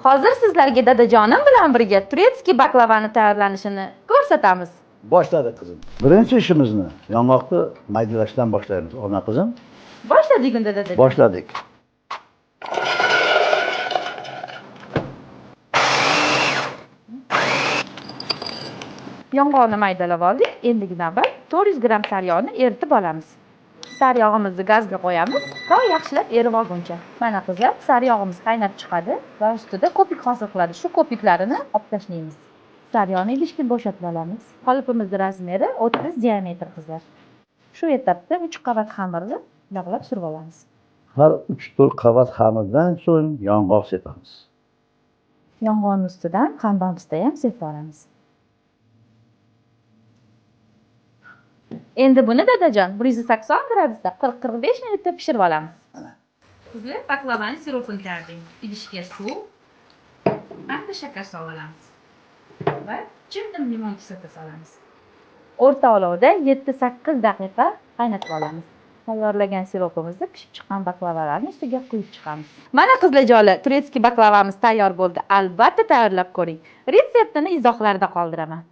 Hozir sizlarga dadajonim bilan birga turetskiy baklavani tayyorlanishini ko'rsatamiz. Boshladik qizim. Birinchi ishimizni yong'oqni maydalashdan boshlaymiz. Ona qizim. Boshladik unda dadajon. Boshladik. Yong'oqni maydalab oldik. Endigi navbat 400 gram saryog'ni eritib olamiz. Saryog'imizni gazga qo'yamiz va yaxshilab erib olguncha. Mana qizlar, saryog'imiz qaynab chiqadi va ustida ko'pik hosil qiladi. Shu ko'piklarini olib tashlaymiz. Saryog'ni idishga bo'shatib olamiz. Qolipimizning razmeri 30 diametr qizlar. Shu etapda 3 qavat xamirni yog'lab surib olamiz. Har 3-4 qavat xamirdan so'ng yong'oq sepamiz. Yong'oqning ustidan qandoqni ham sepib olamiz. Endi buni dadajon 180 gradusda 40-45 minutda pishirib olamiz. Qizlar, baklavani siropini tayyorlang. Idishga suv, anda shakar solamiz va chimdim limon kislota solamiz. O'rta olovda 7-8 daqiqa qaynatib olamiz. Tayyorlagan siropimizni pishib chiqqan baklavalarni ustiga quyib chiqamiz. Mana qizlarjonlar, turetskiy baklavamiz tayyor bo'ldi. Albatta tayyorlab ko'ring. Retseptini izohlarda qoldiraman.